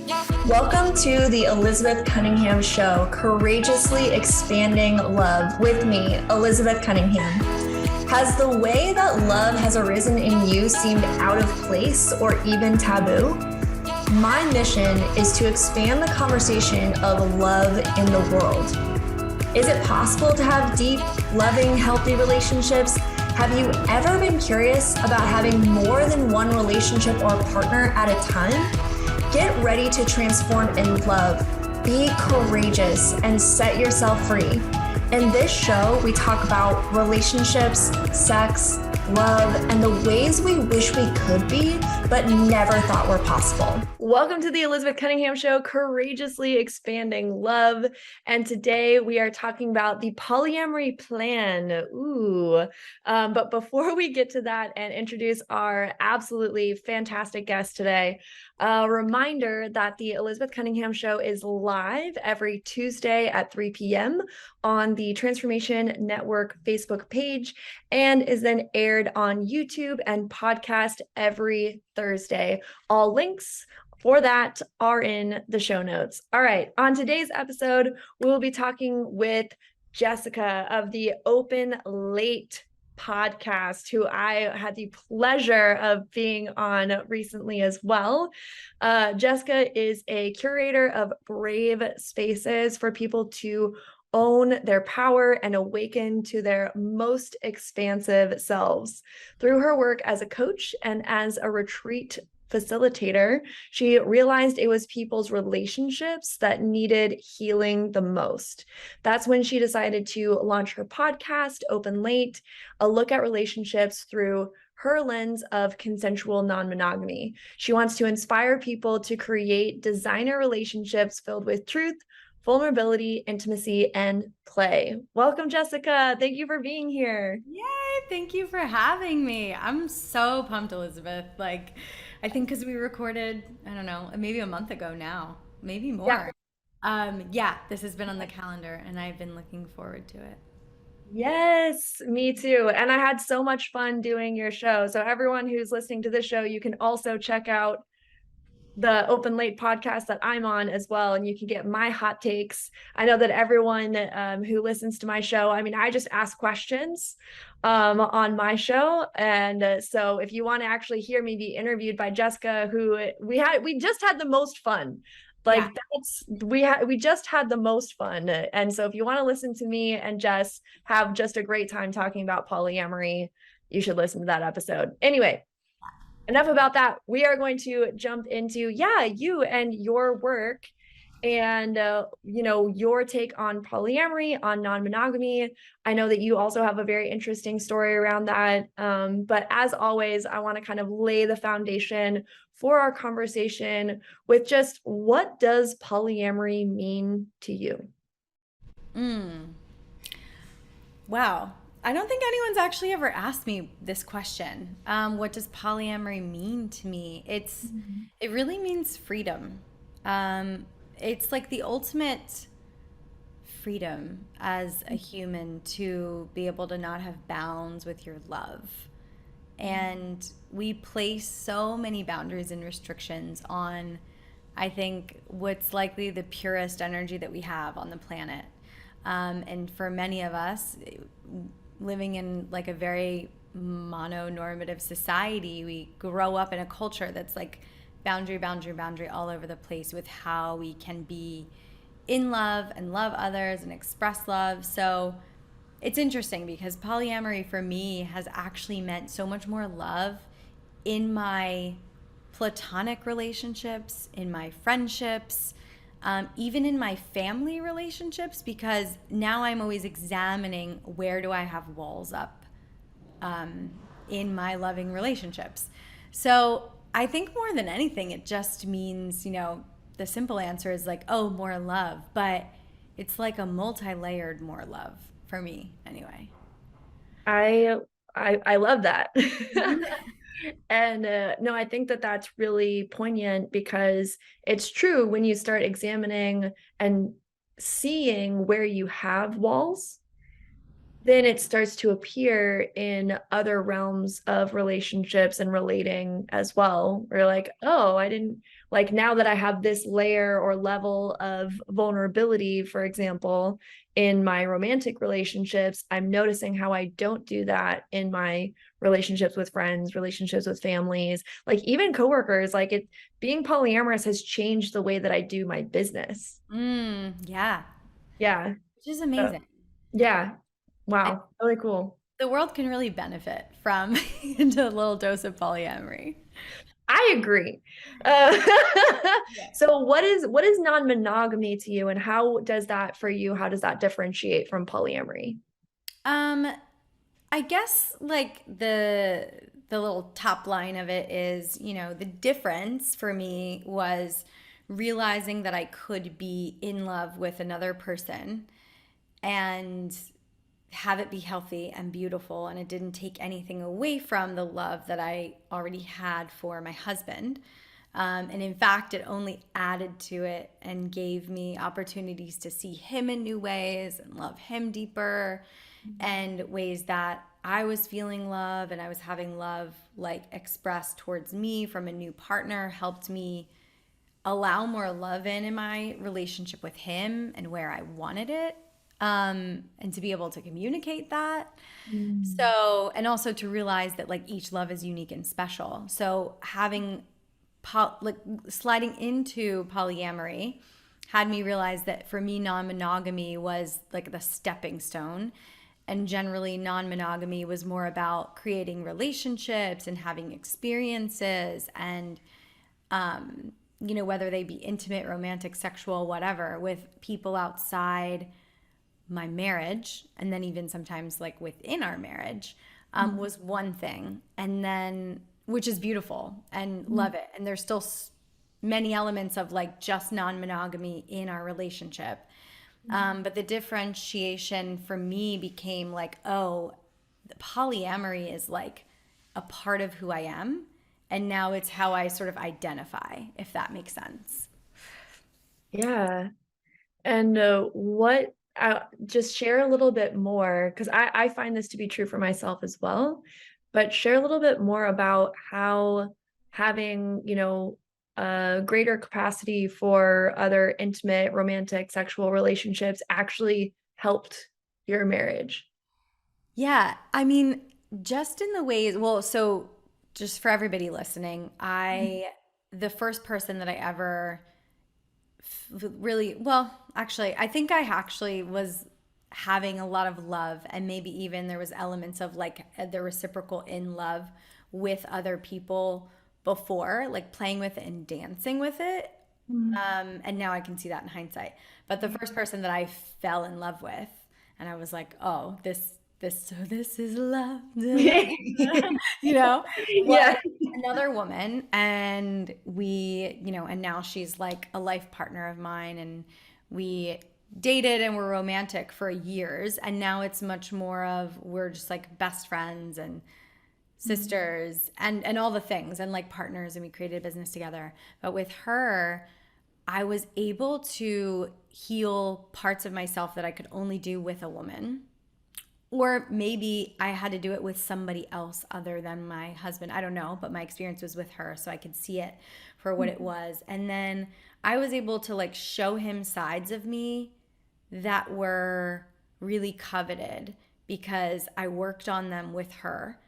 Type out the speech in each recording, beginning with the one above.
Welcome to the Elizabeth Cunningham Show, Courageously Expanding Love with me, Elizabeth Cunningham. Has the way that love has arisen in you seemed out of place or even taboo? My mission is to expand the conversation of love in the world. Is it possible to have deep, loving, healthy relationships? Have you ever been curious about having more than one relationship or partner at a time? Get ready to transform in love, be courageous, and set yourself free. In this show, we talk about relationships, sex, love, and the ways we wish we could be, but never thought were possible. Welcome to the Elizabeth Cunningham Show, Courageously Expanding Love. And today we are talking about the polyamory plan. But before we get to that and introduce our absolutely fantastic guest today, a reminder that the Elizabeth Cunningham Show is live every Tuesday at 3 p.m. on the Transformation Network Facebook page and is then aired on YouTube and podcast every Thursday. All links for that are in the show notes. All right, on today's episode, we will be talking with Jessica of the Open Late podcast, who I had the pleasure of being on recently as well. Jessica is a curator of brave spaces for people to own their power and awaken to their most expansive selves. Through her work as a coach and as a retreat facilitator, she realized it was people's relationships that needed healing the most. That's when she decided to launch her podcast, Open Late, a look at relationships through her lens of consensual non-monogamy. She wants to inspire people to create designer relationships filled with truth, vulnerability, intimacy, and play. Welcome, Jessica. Thank you for being here. Yay, thank you for having me. I'm so pumped, Elizabeth. I think because we recorded, I don't know, maybe a month ago now, maybe more. Yeah, this has been on the calendar and I've been looking forward to it. Yes, me too. And I had so much fun doing your show. So everyone who's listening to this show, you can also check out the Open Late podcast that I'm on as well, and you can get my hot takes. I know that everyone who listens to my show, I just ask questions on my show, and so if you want to actually hear me be interviewed by Jessica, who we just had the most fun. Yeah. We just had the most fun, and so if you want to listen to me and Jess have just a great time talking about polyamory, you should listen to that episode. Anyway, enough about that. We are going to jump into, you and your work and, your take on polyamory, on non-monogamy. I know that you also have a very interesting story around that. But as always, I want to kind of lay the foundation for our conversation with just, what does polyamory mean to you? Wow. I don't think anyone's actually ever asked me this question. What does polyamory mean to me? It really means freedom. It's like the ultimate freedom as a human to be able to not have bounds with your love. And we place so many boundaries and restrictions on, I think, what's likely the purest energy that we have on the planet. And for many of us, living in like a very mononormative society, we grow up in a culture that's like boundary, boundary, boundary all over the place with how we can be in love and love others and express love. So it's interesting because polyamory for me has actually meant so much more love in my platonic relationships, in my friendships, even in my family relationships, because now I'm always examining where do I have walls up in my loving relationships. So I think more than anything, it just means, the simple answer is like, oh, more love. But it's like a multi-layered more love for me anyway. I love that. And no, I think that that's really poignant because it's true when you start examining and seeing where you have walls, then it starts to appear in other realms of relationships and relating as well. We're like, oh, I didn't like now that I have this layer or level of vulnerability, for example, in my romantic relationships, I'm noticing how I don't do that in my relationships with friends, relationships with families, like even coworkers. Like it being polyamorous has changed the way that I do my business. Yeah, Yeah. which is So, amazing. yeah. I, Wow. Really cool. the world can really benefit from into a little dose of polyamory. I agree. Uh, Yeah. so what is non-monogamy to you and how does that for you? How does that differentiate from polyamory? Um, I guess like the little top line of it is, the difference for me was realizing that I could be in love with another person and have it be healthy and beautiful, and it didn't take anything away from the love that I already had for my husband. And in fact, it only added to it and gave me opportunities to see him in new ways and love him deeper, and ways that I was feeling love and I was having love like expressed towards me from a new partner helped me allow more love in my relationship with him and where I wanted it, and to be able to communicate that. Mm. So, and also to realize that like each love is unique and special. So, having like sliding into polyamory had me realize that for me, non monogamy was like the stepping stone. And generally, non monogamy was more about creating relationships and having experiences and whether they be intimate, romantic, sexual, whatever, with people outside my marriage, and then even sometimes like within our marriage, was one thing. And then, which is beautiful and love it. And there's still many elements of like just non monogamy in our relationship. But the differentiation for me became like, oh, the polyamory is like a part of who I am. And now it's how I sort of identify, if that makes sense. Yeah. And what just share a little bit more because I find this to be true for myself as well, but share a little bit more about how having, a greater capacity for other intimate, romantic, sexual relationships actually helped your marriage. Yeah. I mean, just in the ways, well, so just for everybody listening, the first person that I ever really, well, actually, I think I actually was having a lot of love, and maybe even there was elements of like the reciprocal in love with other people before, like playing with it and dancing with it. Mm. And now I can see that in hindsight. But the first person that I fell in love with, and I was like, oh, this is love, was Yeah. another woman. And and now she's like a life partner of mine. And we dated and were romantic for years. And now it's much more of we're just like best friends and sisters and all the things and like partners, and we created a business together. But with her, I was able to heal parts of myself that I could only do with a woman. Or maybe I had to do it with somebody else other than my husband. I don't know, but my experience was with her, so I could see it for what it was. And then I was able to like show him sides of me that were really coveted because I worked on them with her.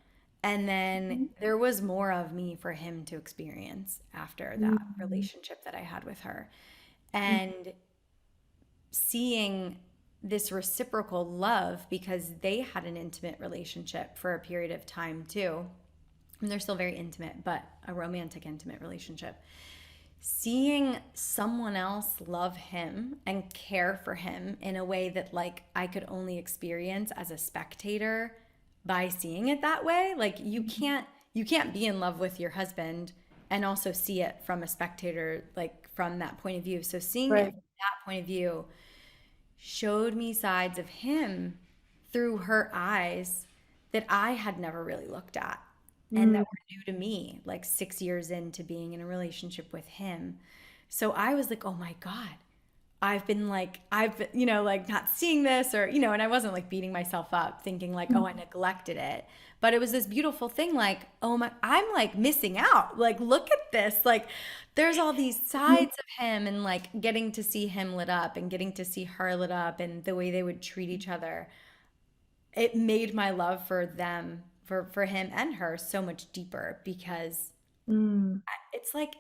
And then there was more of me for him to experience after that relationship that I had with her. And seeing this reciprocal love because they had an intimate relationship for a period of time too. And they're still very intimate, but a romantic, intimate relationship. Seeing someone else love him and care for him in a way that like I could only experience as a spectator by seeing it that way. Like you can't be in love with your husband and also see it from a spectator, like from that point of view. So seeing it Right. from that point of view showed me sides of him through her eyes that I had never really looked at and that Mm. were new to me, like 6 years into being in a relationship with him. So I was like, oh my God, I've been like, like not seeing this or, and I wasn't like beating myself up thinking like, oh, I neglected it. But it was this beautiful thing like, oh my, I'm like missing out. Like, look at this. Like, there's all these sides of him and like getting to see him lit up and getting to see her lit up and the way they would treat each other. It made my love for them, for him and her so much deeper because Mm. it's like,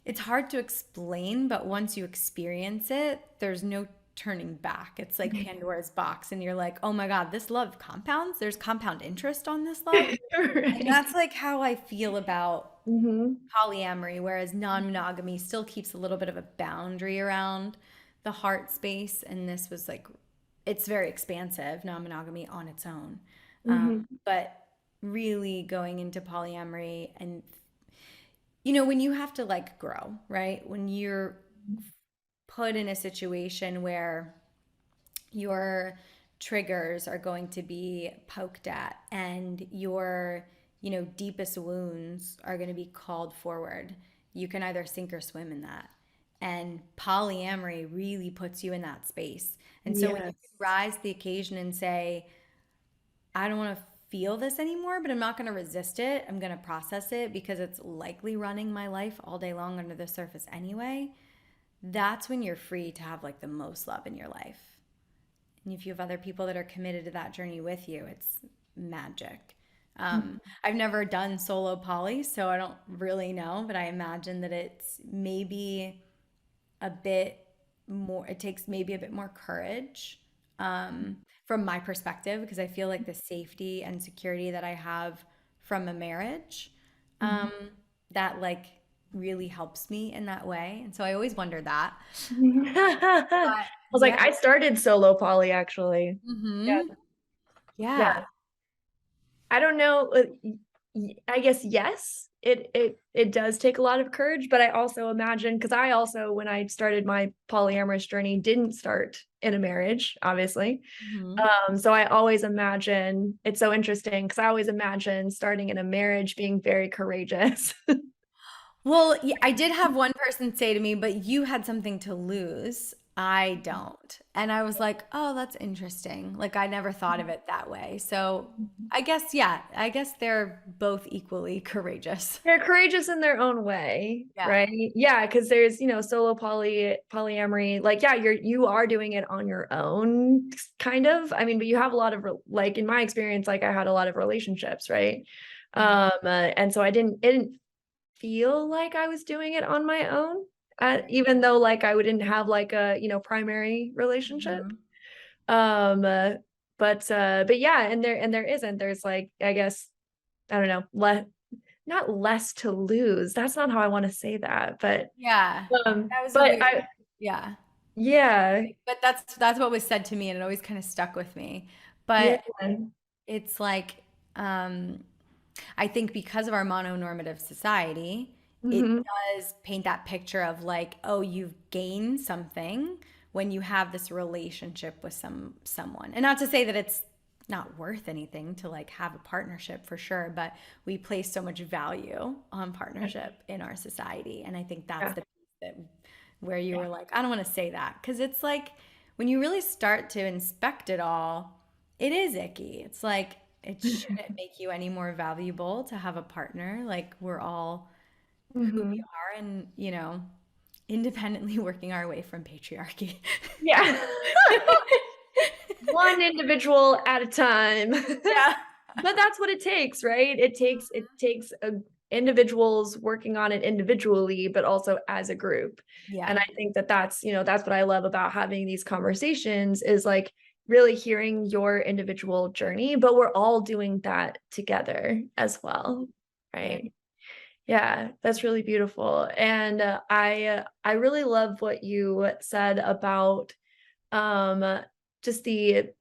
it's hard to explain, but once you experience it, there's no turning back. It's like Pandora's box, and you're like, oh my God, this love compounds. There's compound interest on this love. And Right. that's like how I feel about Hmm. polyamory, whereas non-monogamy still keeps a little bit of a boundary around the heart space. And this was like, it's very expansive, non-monogamy on its own. Hmm. But really going into polyamory and when you have to like grow, right? When you're put in a situation where your triggers are going to be poked at and your, deepest wounds are going to be called forward, you can either sink or swim in that. And polyamory really puts you in that space. And so when you Yes. rise to the occasion and say, I don't want to feel this anymore, but I'm not going to resist it. I'm going to process it because it's likely running my life all day long under the surface anyway. That's when you're free to have like the most love in your life. And if you have other people that are committed to that journey with you, it's magic. I've never done solo poly, so I don't really know, but I imagine that it's maybe a bit more, it takes maybe a bit more courage from my perspective, because I feel like the safety and security that I have from a marriage, Mhm. um, that like really helps me in that way. And so I always wonder that. I But was like, yeah. I started solo poly actually. Yeah. Hmm. Yeah. Yeah. I don't know. I guess yes, it does take a lot of courage, but I also imagine because I also when I started my polyamorous journey didn't start in a marriage, obviously. Hmm. So I always imagine it's so interesting because I always imagine starting in a marriage being very courageous. Well, yeah, I did have one person say to me, but you had something to lose. I don't. And I was like, oh, that's interesting. Like, I never thought of it that way. So I guess, yeah, I guess they're both equally courageous. They're courageous in their own way, Yeah. right? Yeah, because there's, solo polyamory, like, yeah, you are doing it on your own, kind of. I mean, but you have a lot of like in my experience, like I had a lot of relationships, right? And so it didn't feel like I was doing it on my own, even though like I didn't have like a, primary relationship. Mhm. Um, uh, but yeah, and there isn't. There's like, I guess, I don't know, not less to lose. That's not how I want to say that, Yeah. That was a but weird. Yeah. yeah, But that's what was said to me, and it always kind of stuck with me. yeah. But it's like, um, I think because of our mononormative society, it Hmm. does paint that picture of like, oh, you've gained something when you have this relationship with someone. And not to say that it's not worth anything to like have a partnership for sure, but we place so much value on partnership in our society. And I think that's Yeah. the piece that where you were like, I don't want to say that because it's like when you really start to inspect it all, it is icky. It's like it shouldn't make you any more valuable to have a partner. Like we're all who we Hmm. are and, independently working our way from patriarchy. Yeah. One individual at a time. Yeah. But that's what it takes, right? It takes individuals working on it individually, but also as a group. And Yeah. I think that's what I love about having these conversations is like really hearing your individual journey, but we're all doing that together as well, Yeah. right? Yeah, that's really beautiful. And I really love what you said about um just the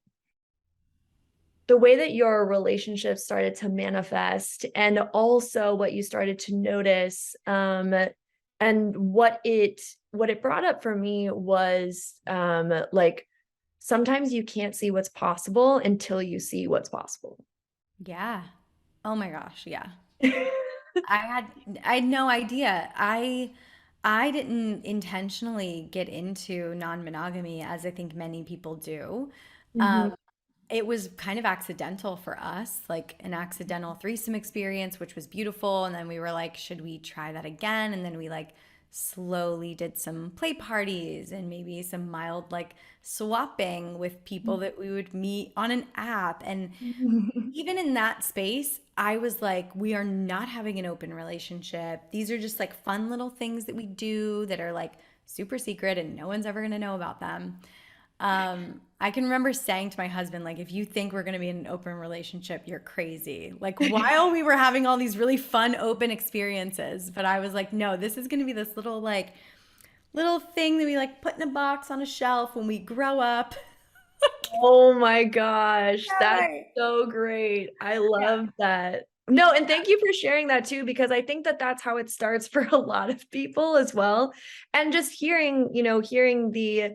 way that your relationship started to manifest and also what you started to notice and what it brought up for me was like sometimes you can't see what's possible until you see what's possible. Yeah. Oh my gosh. Yeah. I had I had no idea. I didn't intentionally get into non-monogamy as I think many people do. Hmm. It was kind of accidental for us, like an accidental threesome experience, which was beautiful. And then we were like, should we try that again? And then we like slowly did some play parties and maybe some mild like swapping with people that we would meet on an app. And even in that space, I was like, we are not having an open relationship. These are just like fun little things that we do that are like super secret and no one's ever going to know about them. I can remember saying to my husband, like, if you think we're going to be in an open relationship, you're crazy. Like, while we were having all these really fun, open experiences, but I was like, no, this is going to be this little, like, little thing that we like put in a box on a shelf when we grow up. Oh my gosh, Yeah, that's right. so great. I Yeah. love that. No, and thank you for sharing that too, because I think that that's how it starts for a lot of people as well. And just hearing, hearing the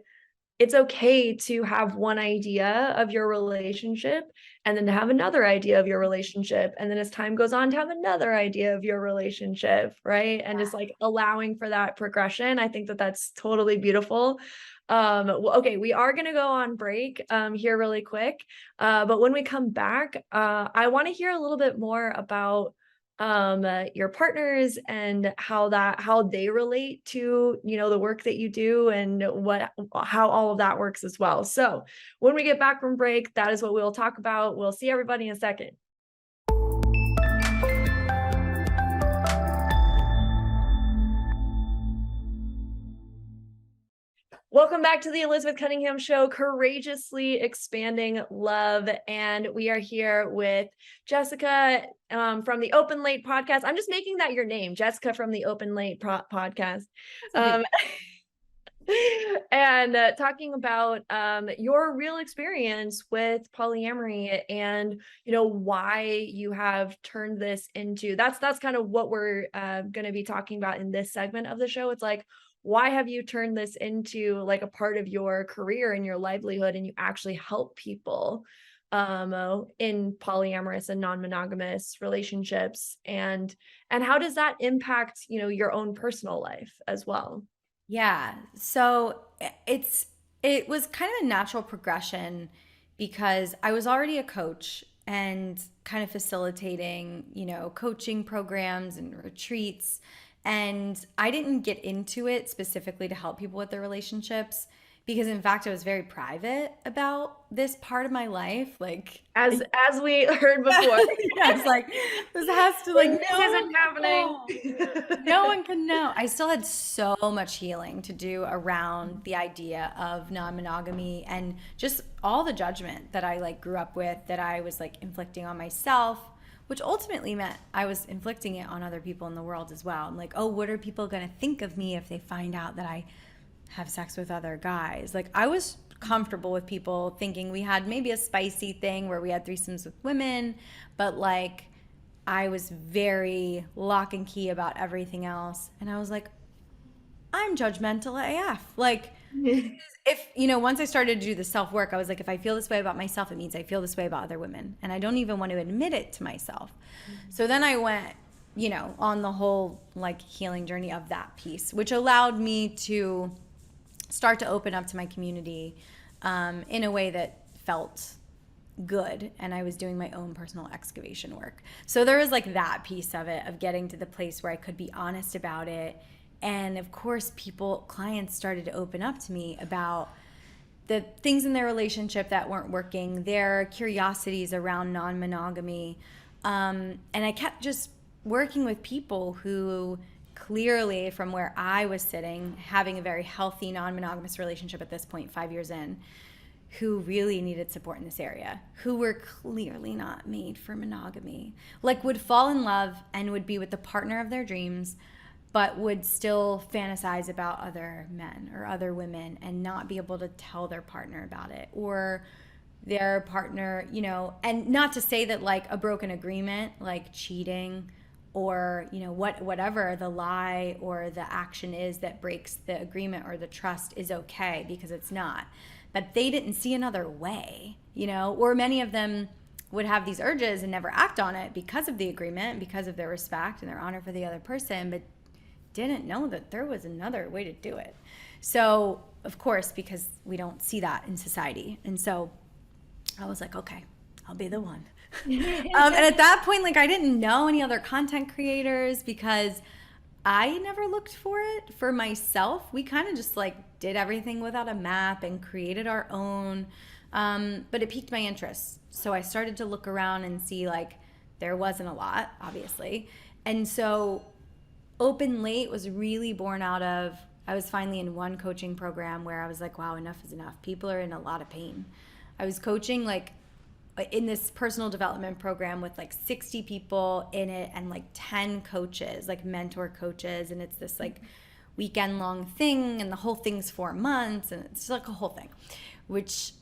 it's okay to have one idea of your relationship and then to have another idea of your relationship. And then as time goes on, to have another idea of your relationship, right? And just like allowing for that progression. I think that that's totally beautiful. Well, okay, we are going to go on break here really quick. But when we come back, I want to hear a little bit more about your partners and how they relate to the work that you do and how all of that works as well. So when we get back from break, that is what we'll talk about. We'll see everybody in a second. Welcome back to the Elizabeth Cunningham Show, Courageously Expanding Love. And we are here with Jessica from the Open Late podcast. I'm just making that your name, Jessica from the Open Late podcast. That's okay. And talking about your real experience with polyamory and why you have turned this into that's kind of what we're going to be talking about in this segment of the show. It's like, why have you turned this into like a part of your career and your livelihood, and you actually help people in polyamorous and non-monogamous relationships, and how does that impact your own personal life as well? Yeah. So it was kind of a natural progression because I was already a coach and kind of facilitating, coaching programs and retreats. And I didn't get into it specifically to help people with their relationships because in fact I was very private about this part of my life. Like As we heard before. I was like, this has to like When this no one isn't can happening. know. No one can know. I still had so much healing to do around the idea of non-monogamy and just all the judgment that I like grew up with that I was like inflicting on myself, which ultimately meant I was inflicting it on other people in the world as well. I'm like, oh, what are people going to think of me if they find out that I have sex with other guys? Like I was comfortable with people thinking we had maybe a spicy thing where we had threesomes with women, but like I was very lock and key about everything else. And I was like, I'm judgmental AF. Like, if, once I started to do the self work, I was like, if I feel this way about myself, it means I feel this way about other women. And I don't even want to admit it to myself. So then I went, on the whole like healing journey of that piece, which allowed me to start to open up to my community in a way that felt good, and I was doing my own personal excavation work. So there was like that piece of it, of getting to the place where I could be honest about it. And of course, clients started to open up to me about the things in their relationship that weren't working, their curiosities around non-monogamy. And I kept just working with people who clearly, from where I was sitting, having a very healthy non-monogamous relationship at this point, 5 years in, who really needed support in this area, who were clearly not made for monogamy, like would fall in love and would be with the partner of their dreams, but would still fantasize about other men or other women and not be able to tell their partner about it, or their partner, and not to say that like a broken agreement, like cheating or, whatever the lie or the action is that breaks the agreement or the trust is okay, because it's not. But they didn't see another way, or many of them would have these urges and never act on it because of the agreement, because of their respect and their honor for the other person, but didn't know that there was another way to do it. So, of course, because we don't see that in society. And so I was like, okay, I'll be the one. And at that point, like, I didn't know any other content creators because I never looked for it for myself. We kind of just like did everything without a map and created our own. But it piqued my interest. So I started to look around and see like there wasn't a lot, obviously. And so Open Late was really born out of, I was finally in one coaching program where I was like, wow, enough is enough. People are in a lot of pain. I was coaching like in this personal development program with like 60 people in it and like 10 coaches, like mentor coaches. And it's this like weekend long thing, and the whole thing's 4 months, and it's like a whole thing, which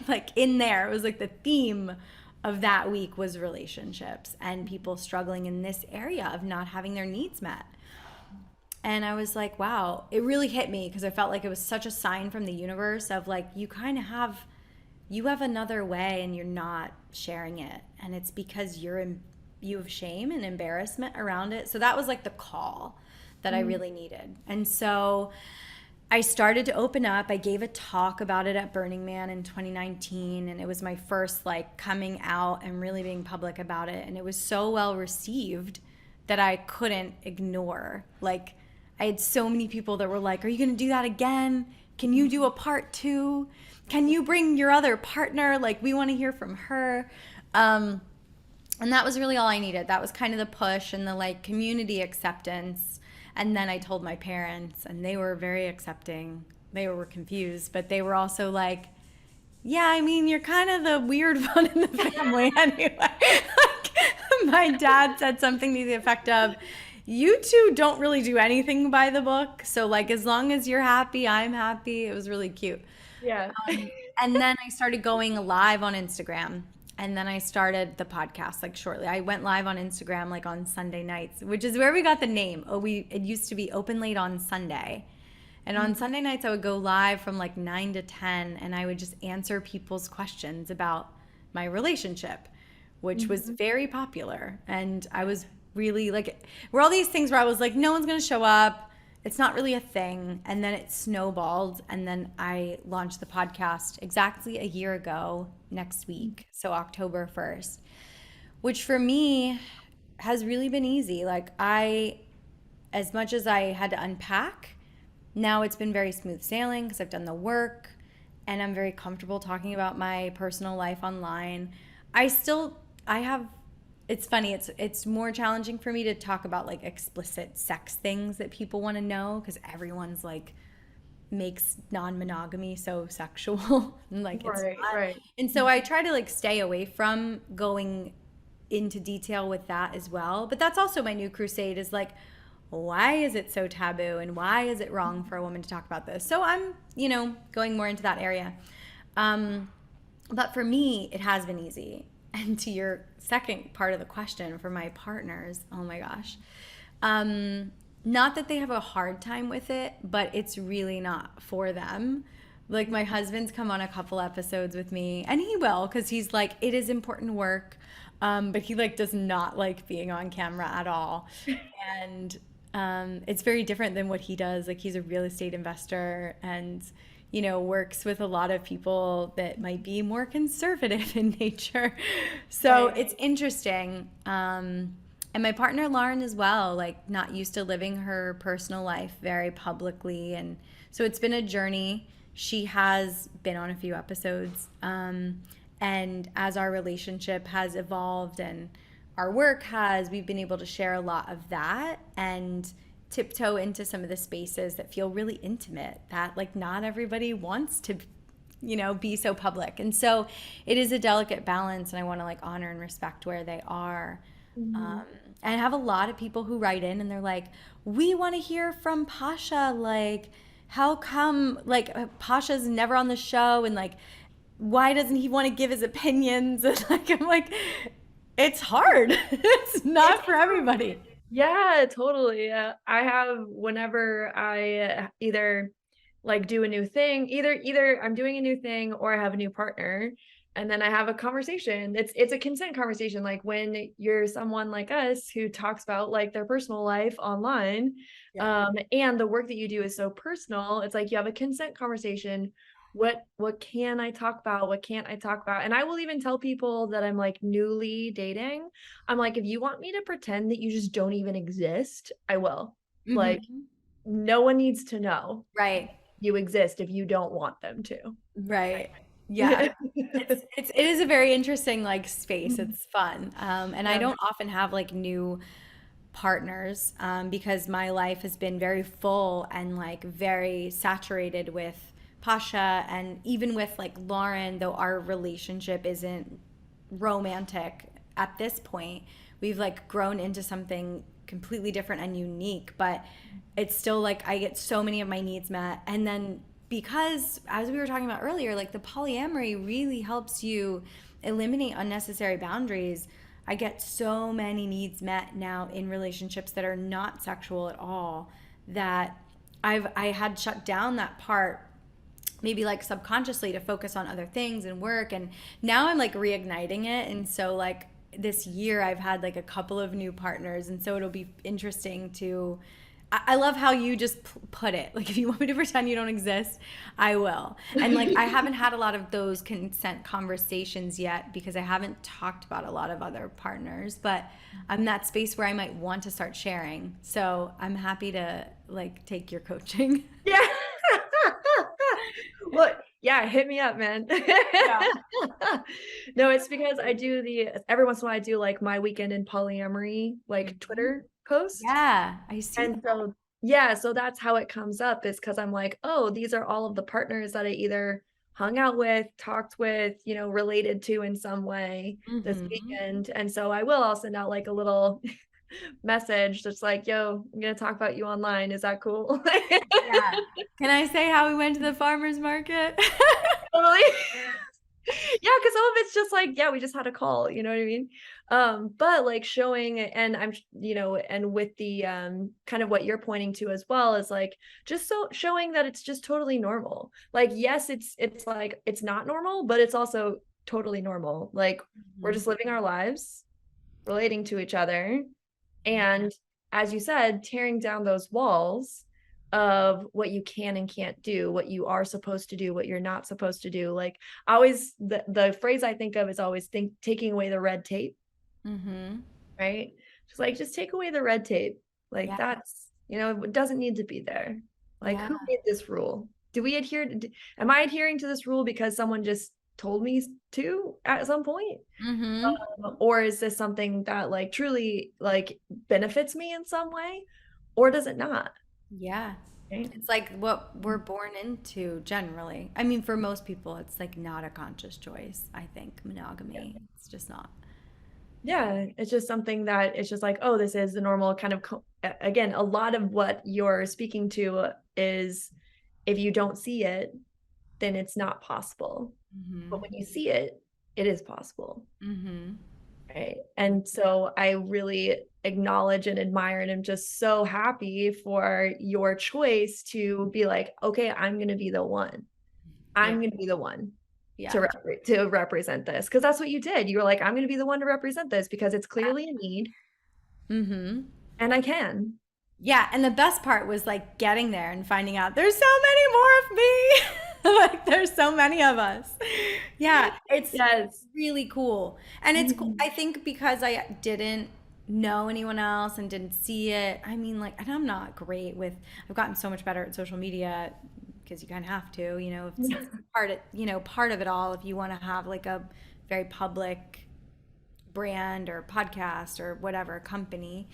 like in there, it was like the theme of that week was relationships and people struggling in this area of not having their needs met. And I was like, wow, it really hit me because I felt like it was such a sign from the universe of like, you kind of have, you have another way and you're not sharing it. And it's because you have shame and embarrassment around it. So that was like the call that I really needed. And so I started to open up. I gave a talk about it at Burning Man in 2019, and it was my first like coming out and really being public about it. And it was so well received that I couldn't ignore. Like, I had so many people that were like, "Are you going to do that again? Can you do a part 2? Can you bring your other partner? Like, we want to hear from her." And that was really all I needed. That was kind of the push and the like community acceptance. And then I told my parents, and they were very accepting. They were confused, but they were also like, yeah, I mean, you're kind of the weird one in the family anyway. Like, my dad said something to the effect of, you two don't really do anything by the book. So, like, as long as you're happy, I'm happy. It was really cute. Yeah. And then I started going live on Instagram. And then I started the podcast like shortly. I went live on Instagram like on Sunday nights, which is where we got the name. It used to be Open Late on Sunday. And on Sunday nights I would go live from like 9 to 10, and I would just answer people's questions about my relationship, which was very popular. And I was really like, were all these things where I was like, no one's going to show up. It's not really a thing. And then it snowballed. And then I launched the podcast exactly a year ago next week. So October 1st, which for me has really been easy. Like, as much as I had to unpack, now it's been very smooth sailing because I've done the work and I'm very comfortable talking about my personal life online. I have, it's funny, it's more challenging for me to talk about like explicit sex things that people want to know, because everyone's like makes non-monogamy so sexual and like it's Right, not. right. And so I try to like stay away from going into detail with that as well. But that's also my new crusade, is like, why is it so taboo and why is it wrong for a woman to talk about this? So I'm, going more into that area. But for me, it has been easy. And to your second part of the question, for my partners, oh my gosh. Not that they have a hard time with it, but it's really not for them. Like, my husband's come on a couple episodes with me, and he will, because he's like, it is important work. But he like does not like being on camera at all. And it's very different than what he does. Like, he's a real estate investor and, works with a lot of people that might be more conservative in nature. So it's interesting. And my partner, Lauren, as well, like, not used to living her personal life very publicly. And so it's been a journey. She has been on a few episodes. And as our relationship has evolved and our work has, we've been able to share a lot of that and tiptoe into some of the spaces that feel really intimate, that like not everybody wants to, be so public. And so it is a delicate balance, and I want to like honor and respect where they are. And I have a lot of people who write in and they're like, we want to hear from Pasha. Like, how come like Pasha's never on the show, and like, why doesn't he want to give his opinions? And like, I'm like, it's hard. It's not for everybody. Yeah, totally. I have, whenever I either like do a new thing, either I'm doing a new thing or I have a new partner, and then I have a conversation. It's a consent conversation. Like when you're someone like us who talks about like their personal life online, Yeah. and the work that you do is so personal, it's like you have a consent conversation. What can I talk about? What can't I talk about? And I will even tell people that I'm like newly dating. I'm like, if you want me to pretend that you just don't even exist, I will. Like, Hmm. no one needs to know Right. you exist if you don't want them to. Right. Yeah. It is a very interesting like space. It's fun. And I Yeah. don't often have like new partners because my life has been very full and like very saturated with Pasha and even with like Lauren, though our relationship isn't romantic at this point. We've like grown into something completely different and unique, but it's still like I get so many of my needs met. And then because as we were talking about earlier, like the polyamory really helps you eliminate unnecessary boundaries. I get so many needs met now in relationships that are not sexual at all that I had shut down that part maybe like subconsciously to focus on other things and work, and now I'm like reigniting it. And so like this year I've had like a couple of new partners, and so it'll be interesting to I love how you just put it. Like, if you want me to pretend you don't exist, I will. And like, I haven't had a lot of those consent conversations yet because I haven't talked about a lot of other partners, but I'm that space where I might want to start sharing. So I'm happy to like take your coaching. Yeah. Well, yeah, hit me up, man. Yeah. No, it's because I do every once in a while I do like my weekend in polyamory, like Mhm. Twitter post. Yeah, I see And that. so, yeah, so that's how it comes up is because I'm like, oh, these are all of the partners that I either hung out with, talked with, related to in some way this Hmm. weekend. And so I'll send out like a little message that's like, yo, I'm gonna talk about you online. Is that cool? Yeah. Can I say how we went to the farmer's market? Totally. Yeah, because some of it's just like, yeah, we just had a call, you know what I mean? But like showing, and and with the kind of what you're pointing to as well is like just so showing that it's just totally normal. Like, yes, it's like it's not normal, but it's also totally normal. Like we're Mhm. just living our lives, relating to each other, and as you said, tearing down those walls of what you can and can't do, what you are supposed to do, what you're not supposed to do. Like always the phrase I think of is always taking away the red tape, Mhm. right? Just take away the red tape. Like Yeah. that's, it doesn't need to be there. Like Yeah. who made this rule? Do we am I adhering to this rule because someone just told me to at some point? Mhm. Or is this something that like truly like benefits me in some way, or does it not? Yeah. Right? It's like what we're born into generally. I mean, for most people, it's like not a conscious choice, I think, monogamy. It's just not. Yeah, it's just something that it's just like, oh, this is the normal kind of again, a lot of what you're speaking to is if you don't see it, then it's not possible. But Mhm. when you see it, it is possible. Mhm. Right. And so I really acknowledge and admire and I'm just so happy for your choice to be like, okay, I'm going to be the one. Yeah. I'm going to be the one to Yeah. to represent this because that's what you did. You were like, I'm going to be the one to represent this because it's clearly a need Mhm. and I can. Yeah, and the best part was like getting there and finding out there's so many more of me. Like there's so many of us. Yeah, it's Yes. really cool. And it's cool. Mhm. I think because I didn't know anyone else and didn't see it. I mean, like, and I'm not great with, I've gotten so much better at social media because you kind of have to, it's part of it all. If you want to have like a very public brand or podcast or whatever company.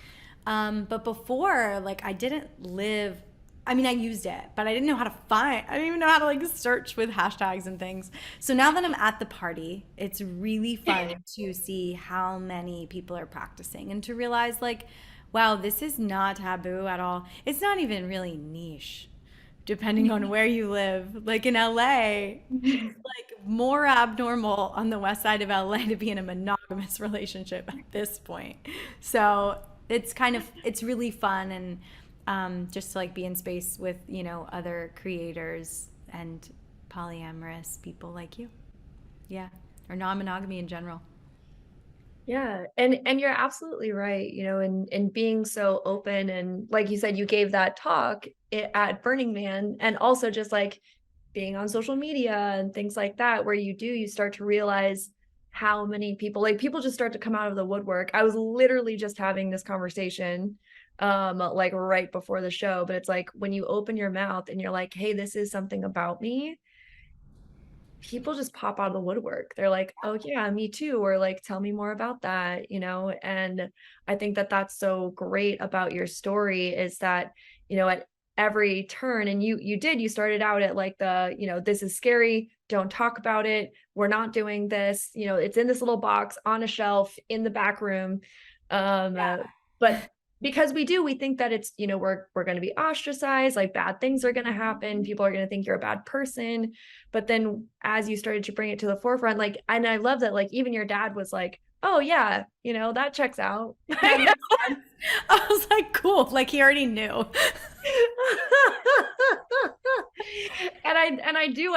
But before, like, I didn't live. I mean, I used it, but I didn't know how to find. I didn't even know how to like search with hashtags and things. So now that I'm at the party, it's really fun to see how many people are practicing and to realize like, wow, this is not taboo at all. It's not even really niche depending on where you live. Like in LA, it's like more abnormal on the west side of LA to be in a monogamous relationship at this point. So it's really fun and just to like be in space with, other creators and polyamorous people like you. Yeah. or non-monogamy in general. Yeah, and you're absolutely right, you know, and being so open, and like you said, you gave that talk at Burning Man, and also just like being on social media and things like that, where you start to realize how many people, like, people just start to come out of the woodwork. I was literally just having this conversation like right before the show, but it's like when you open your mouth and you're like, hey, this is something about me, people just pop out of the woodwork. They're like, oh yeah, me too, or like, tell me more about that, you know. And I think that that's so great about your story, is that, you know, at every turn, and you started out at like the, you know, this is scary, don't talk about it, we're not doing this, you know, it's in this little box on a shelf in the back room. But because we think that it's, you know, we're going to be ostracized, like bad things are going to happen, people are going to think you're a bad person. But then as you started to bring it to the forefront, like, and I love that, like, even your dad was like, oh yeah, you know, that checks out. That makes sense. I was like, cool, like he already knew.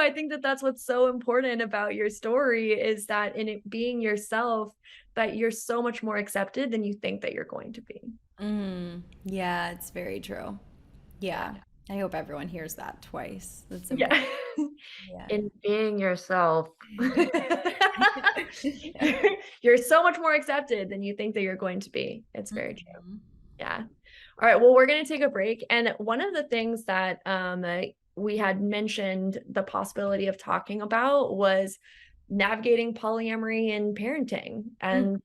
I think that that's what's so important about your story, is that in it being yourself, that you're so much more accepted than you think that you're going to be. Yeah, it's very true. Yeah. I hope everyone hears that twice. That's important. Yeah. Yeah. In being yourself, you're so much more accepted than you think that you're going to be. It's very true. Mhm. Yeah. All right. Well, we're going to take a break. And one of the things that we had mentioned the possibility of talking about was navigating polyamory and parenting, and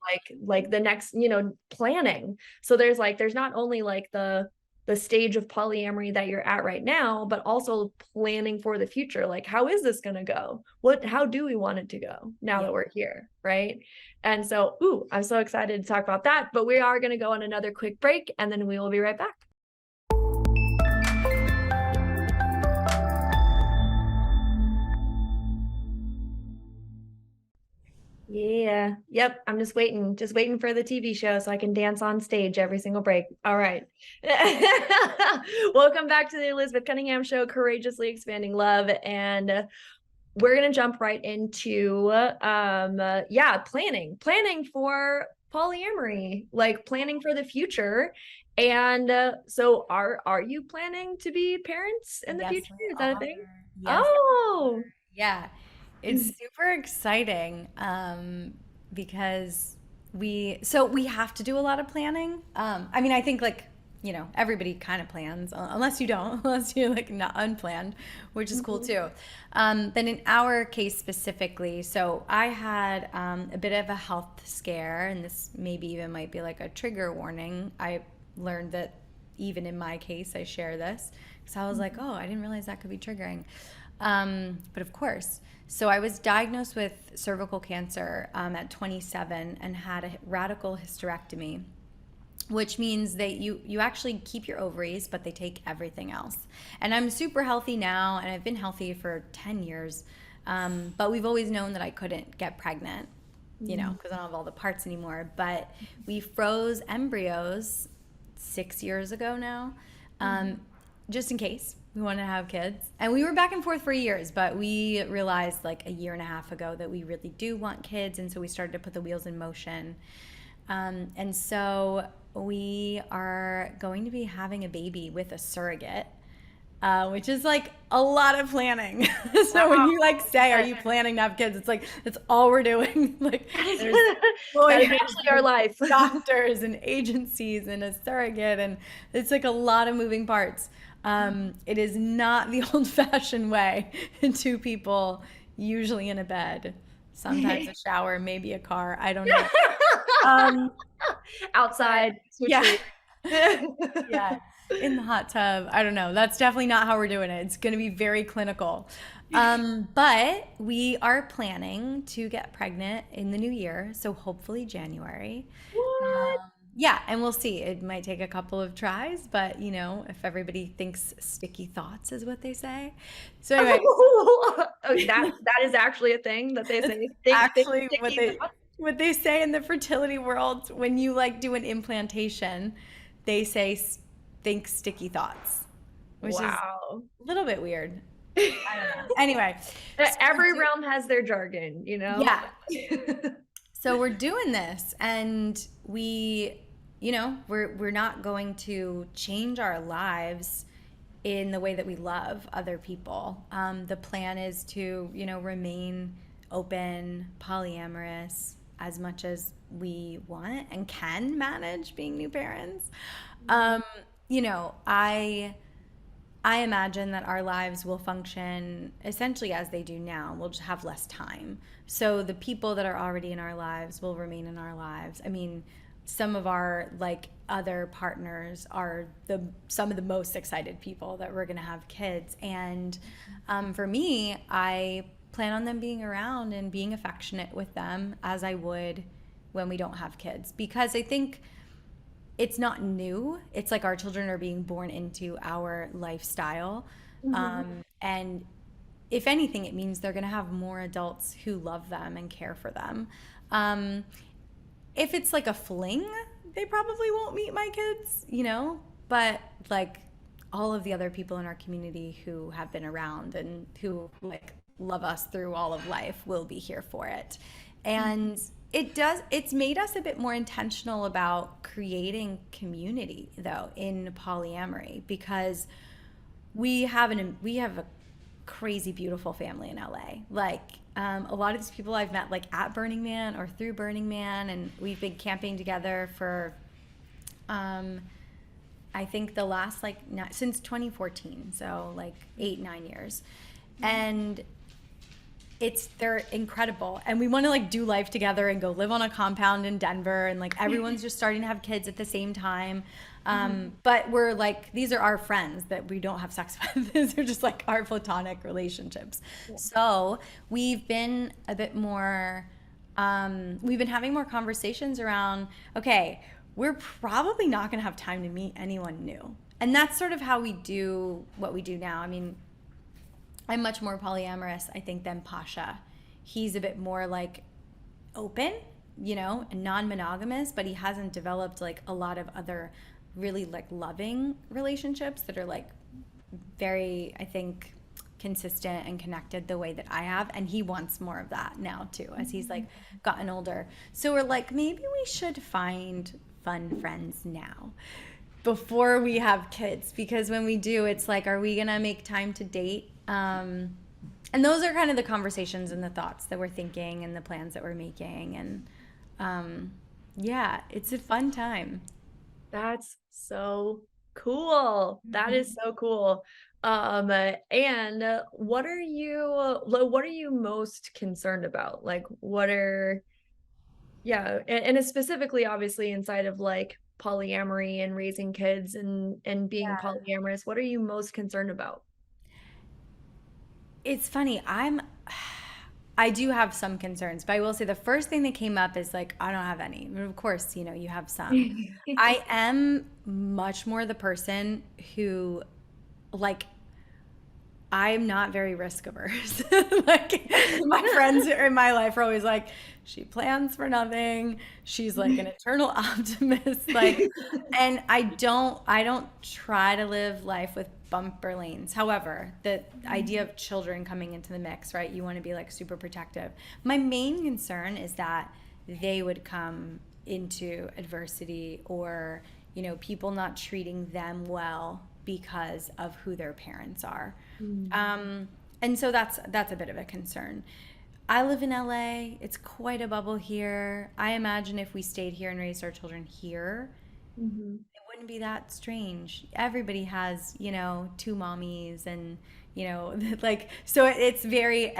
like the next, you know, planning. So there's not only like the stage of polyamory that you're at right now, but also planning for the future. Like, how is this going to go? How do we want it to go now that we're here? Right. And so, I'm so excited to talk about that, but we are going to go on another quick break, and then we will be right back. Yeah. Yep. I'm just waiting for the TV show so I can dance on stage every single break. All right. Welcome back to the Elizabeth Cunningham Show, Courageously Expanding Love. And we're going to jump right into, planning for polyamory, like planning for the future. And so are you planning to be parents in the Yes, future? we Is that a are. thing? Yes. Oh, Yeah. It's super exciting because we have to do a lot of planning. I mean, I think like, you know, everybody kind of plans unless you don't, unless you're like not unplanned, which is cool too. Then in our case specifically, so I had a bit of a health scare, and this maybe even might be like a trigger warning. I learned that even in my case, I share this because I was like, oh, I didn't realize that could be triggering. But of course, so I was diagnosed with cervical cancer at 27 and had a radical hysterectomy, which means that you actually keep your ovaries, but they take everything else. And I'm super healthy now, and I've been healthy for 10 years. But we've always known that I couldn't get pregnant, you know, because I don't have all the parts anymore. But we froze embryos 6 years ago now, just in case we wanted to have kids. And we were back and forth for years, but we realized like a year and a half ago that we really do want kids. And so we started to put the wheels in motion. And so we are going to be having a baby with a surrogate, which is like a lot of planning. So when you like say, are you planning to have kids? It's like, that's all we're doing. Like there's that is actually our life. doctors and agencies and a surrogate, and it's like a lot of moving parts. It is not the old-fashioned way. Two people usually in a bed, sometimes a shower, maybe a car. I don't know. Outside. Yeah. Yeah. In the hot tub. I don't know. That's definitely not how we're doing it. It's going to be very clinical. But we are planning to get pregnant in the new year. So hopefully January. What? Yeah, and we'll see. It might take a couple of tries, but you know, if everybody thinks sticky thoughts is what they say. So anyway, that is actually a thing that they say. actually what they say in the fertility world, when you like do an implantation, they say think sticky thoughts, which is a little bit weird. I don't know. Anyway, Every realm has their jargon, you know? yeah. So we're doing this, and we're not going to change our lives in the way that we love other people. The plan is to, remain open, polyamorous as much as we want and can manage being new parents. Um, I imagine that our lives will function essentially as they do now. We'll just have less time. So the people that are already in our lives will remain in our lives. I mean, some of our like other partners are some of the most excited people that we're going to have kids. And for me, I plan on them being around and being affectionate with them as I would when we don't have kids, because I think it's not new. It's like our children are being born into our lifestyle. And if anything, it means they're going to have more adults who love them and care for them. Um, if it's like a fling, they probably won't meet my kids, but like all of the other people in our community who have been around and who like love us through all of life will be here for it. And it's made us a bit more intentional about creating community though in polyamory, because we have a crazy beautiful family in LA. Like a lot of these people I've met like at Burning Man or through Burning Man, and we've been camping together for I think the last since 2014, so like 8-9 years. And they're incredible, and we want to like do life together and go live on a compound in Denver, and like everyone's just starting to have kids at the same time. But we're like, these are our friends that we don't have sex with. These are just like our platonic relationships. So we've been a bit more we've been having more conversations around, okay, we're probably not going to have time to meet anyone new. And that's sort of how we do what we do now. I mean, I'm much more polyamorous, I think, than Pasha. He's a bit more like open, and non-monogamous, but he hasn't developed like a lot of other really like loving relationships that are like very, I think, consistent and connected the way that I have. And he wants more of that now too, as he's like gotten older. So we're like, maybe we should find fun friends now before we have kids, because when we do, it's like, are we gonna make time to date? And those are kind of the conversations and the thoughts that we're thinking and the plans that we're making. And yeah, it's a fun time. That's so cool. That is so cool. And what are you most concerned about? Like, and it's specifically obviously inside of like polyamory and raising kids and being polyamorous, what are you most concerned about? It's funny. I do have some concerns, but I will say the first thing that came up is like, I don't have any. But of course, you have some. I am much more the person who, like, I'm not very risk averse. Like, my friends in my life are always like, she plans for nothing. She's like an eternal optimist. Like, and I don't try to live life with bumper lanes. However, the idea of children coming into the mix, right? You want to be like super protective. My main concern is that they would come into adversity, or, people not treating them well because of who their parents are. And so that's a bit of a concern. I live in LA. It's quite a bubble here. I imagine if we stayed here and raised our children here, it wouldn't be that strange. Everybody has, two mommies, and, like, so it's very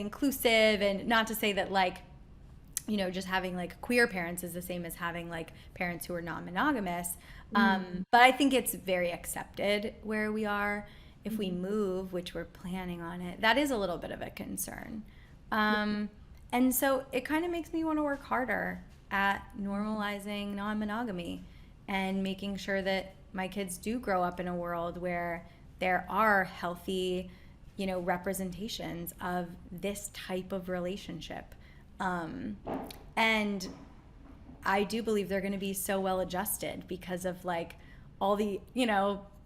inclusive. And not to say that like, just having like queer parents is the same as having like parents who are non-monogamous. But I think it's very accepted where we are. If we move, which we're planning on it, that is a little bit of a concern. And so it kind of makes me want to work harder at normalizing non-monogamy and making sure that my kids do grow up in a world where there are healthy, representations of this type of relationship. And I do believe they're going to be so well adjusted because of like all the,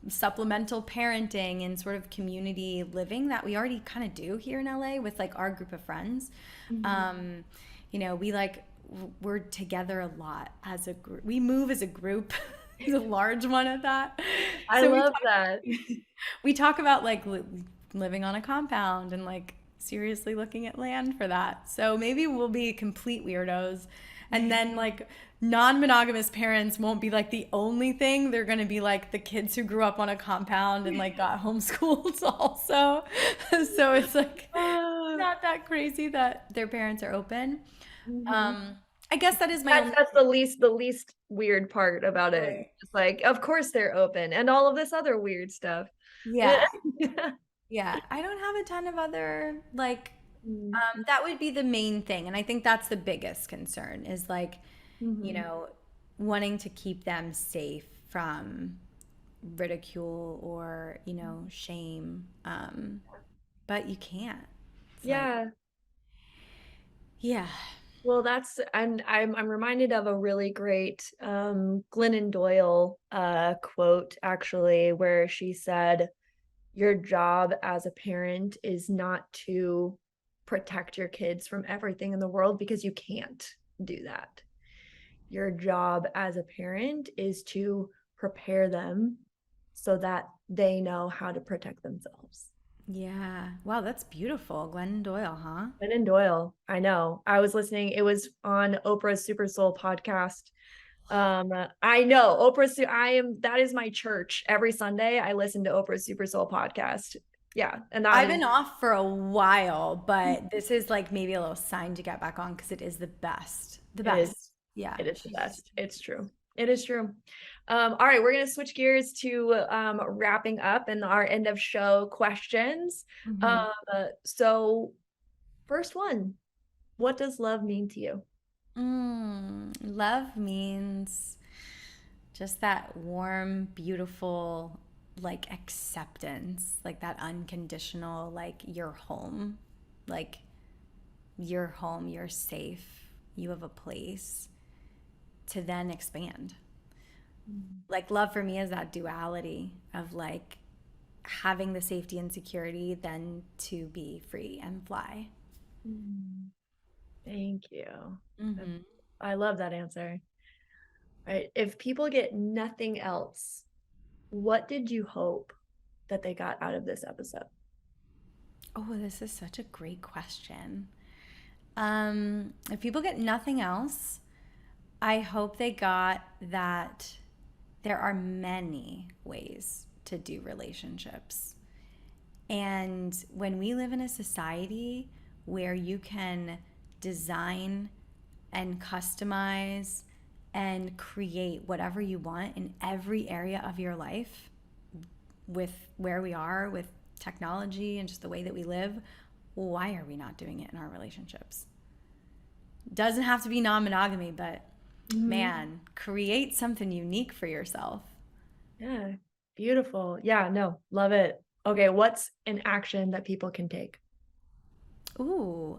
supplemental parenting and sort of community living that we already kind of do here in LA with like our group of friends. You know, we're together a lot as a group. We move as a group. It's a large one at that. I So love that. we talk about like living on a compound and like seriously looking at land for that. So maybe we'll be complete weirdos. And then like non-monogamous parents won't be like the only thing. They're going to be like the kids who grew up on a compound and like got homeschooled also. So it's like not that crazy that their parents are open. I guess that is my that's the least weird part about it. Right. It's like, of course they're open, and all of this other weird stuff. Yeah. Yeah. I don't have a ton of other like that would be the main thing. And I think that's the biggest concern is like, you know, wanting to keep them safe from ridicule or, you know, shame. But you can't. It's Yeah. Yeah. Well, I'm reminded of a really great Glennon Doyle quote actually, where she said, "Your job as a parent is not to protect your kids from everything in the world because you can't do that. Your job as a parent is to prepare them so that they know how to protect themselves." Yeah. Wow, that's beautiful. Glennon Doyle, huh? Glennon Doyle, I know. I was listening. It was on Oprah's Super Soul podcast. I know that is my church. Every Sunday I listen to Oprah's Super Soul podcast. Yeah. And I've been off for a while, but this is like maybe a little sign to get back on because it is the best. The best. Yeah. It is the best. It's true. It is true. All right, we're going to switch gears to wrapping up and our end of show questions. So first one, what does love mean to you? Love means just that warm, beautiful, like acceptance, like that unconditional, like you're home, you're safe, you have a place to then expand. Like love for me is that duality of like having the safety and security then to be free and fly. Thank you. I love that answer. All right. If people get nothing else, what did you hope that they got out of this episode? Oh, this is such a great question. If people get nothing else, I hope they got that there are many ways to do relationships. And when we live in a society where you can design and customize and create whatever you want in every area of your life with where we are with technology and just the way that we live, why are we not doing it in our relationships? Doesn't have to be non-monogamy, but man, create something unique for yourself. Yeah, beautiful. Yeah, no, love it. Okay, what's an action that people can take? Ooh,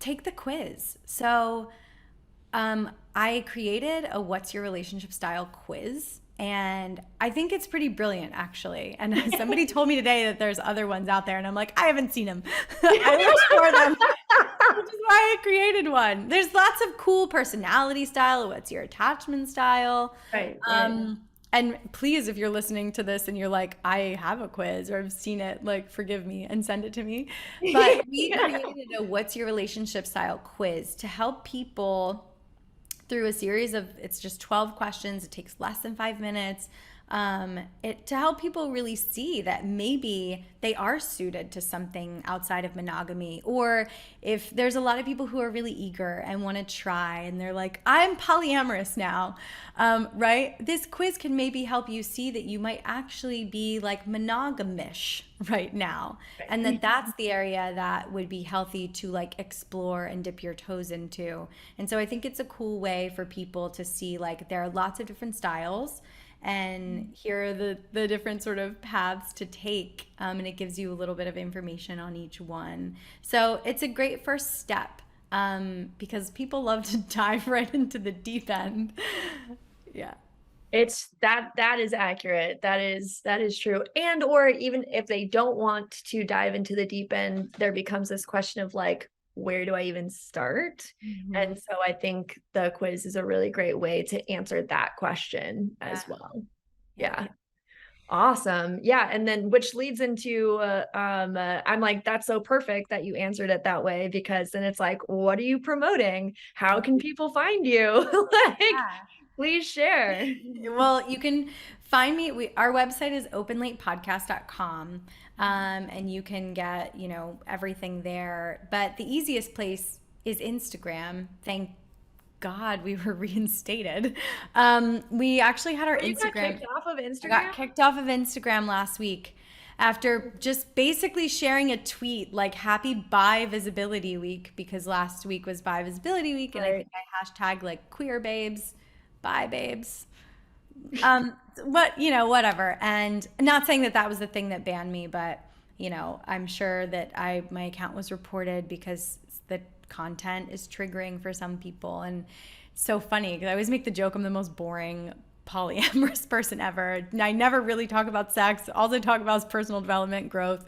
take the quiz. So I created a what's your relationship style quiz, and I think it's pretty brilliant actually. And somebody told me today that there's other ones out there, and I'm like, I haven't seen them. I wish for them. Which is why I created one. There's lots of cool personality style. What's your attachment style? Right. And please, if you're listening to this and you're like, I have a quiz or I've seen it, like, forgive me and send it to me. But we created a what's your relationship style quiz to help people through a series of, it's just 12 questions. It takes less than 5 minutes. To help people really see that maybe they are suited to something outside of monogamy, or if there's a lot of people who are really eager and want to try and they're like, I'm polyamorous now, right? This quiz can maybe help you see that you might actually be like monogamish right now, and that's the area that would be healthy to like explore and dip your toes into. And so I think it's a cool way for people to see like there are lots of different styles, and here are the different sort of paths to take, and it gives you a little bit of information on each one. So it's a great first step, because people love to dive right into the deep end. Yeah. That is accurate. That is true. And or even if they don't want to dive into the deep end, there becomes this question of like, where do I even start? And so I think the quiz is a really great way to answer that question as well. Yeah. Awesome. Yeah. And then which leads into I'm like, that's so perfect that you answered it that way, because then it's like, what are you promoting? How can people find you? Like, please share. Well, you can find me. Our website is openlatepodcast.com. And you can get, everything there. But the easiest place is Instagram. Thank God we were reinstated. We actually had our Instagram. Got kicked off of Instagram? I got kicked off of Instagram last week after just basically sharing a tweet like happy bi visibility week, because last week was bi visibility week. And I think I hashtag like queer babes, bi babes. But whatever. And not saying that was the thing that banned me, but I'm sure that my account was reported because the content is triggering for some people. And so funny because I always make the joke I'm the most boring polyamorous person ever. I never really talk about sex. All I talk about is personal development, growth.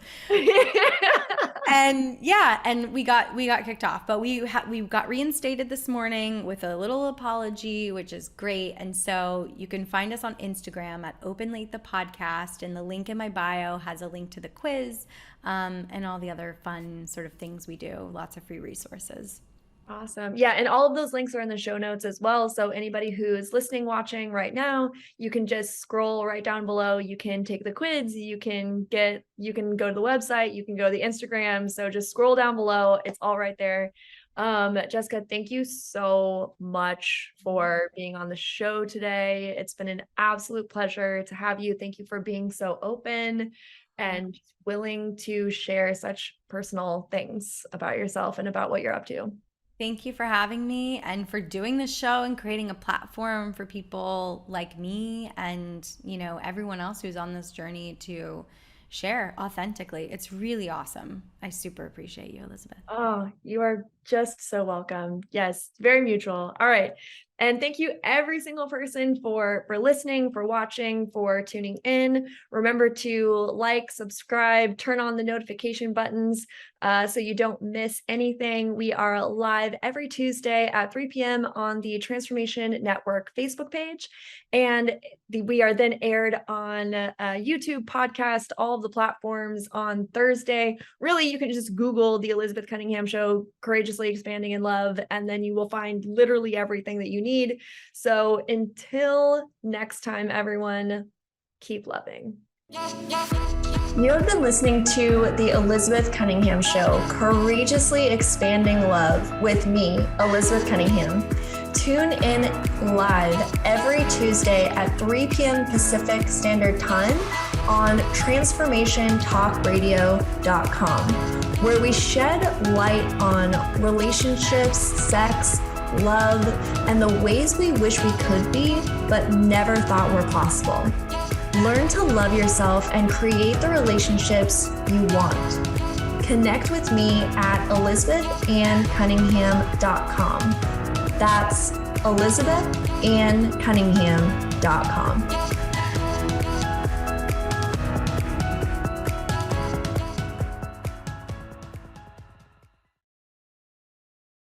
And we got kicked off, but we got reinstated this morning with a little apology, which is great. And so you can find us on Instagram at Openlate the Podcast, and the link in my bio has a link to the quiz, and all the other fun sort of things we do. Lots of free resources. Awesome. Yeah. And all of those links are in the show notes as well. So anybody who is listening, watching right now, you can just scroll right down below. You can take the quiz, you can go to the website, you can go to the Instagram. So just scroll down below. It's all right there. Jessica, thank you so much for being on the show today. It's been an absolute pleasure to have you. Thank you for being so open and willing to share such personal things about yourself and about what you're up to. Thank you for having me and for doing this show and creating a platform for people like me and, everyone else who's on this journey to share authentically. It's really awesome. I super appreciate you, Elizabeth. Oh, you are just so welcome. Yes, very mutual. All right. And thank you every single person for listening, for watching, for tuning in. Remember to like, subscribe, turn on the notification buttons so you don't miss anything. We are live every Tuesday at 3 p.m. on the Transformation Network Facebook page. And we are then aired on YouTube, podcast, all of the platforms on Thursday. Really, you can just Google The Elizabeth Cunningham Show, Courageously Expanding in Love, and then you will find literally everything that you need. So until next time, everyone, keep loving. You have been listening to The Elizabeth Cunningham Show, Courageously Expanding Love with me, Elizabeth Cunningham. Tune in live every Tuesday at 3 p.m. Pacific Standard Time on transformationtalkradio.com, where we shed light on relationships, sex, love, and the ways we wish we could be, but never thought were possible. Learn to love yourself and create the relationships you want. Connect with me at elizabethannCunningham.com. That's elizabethannCunningham.com.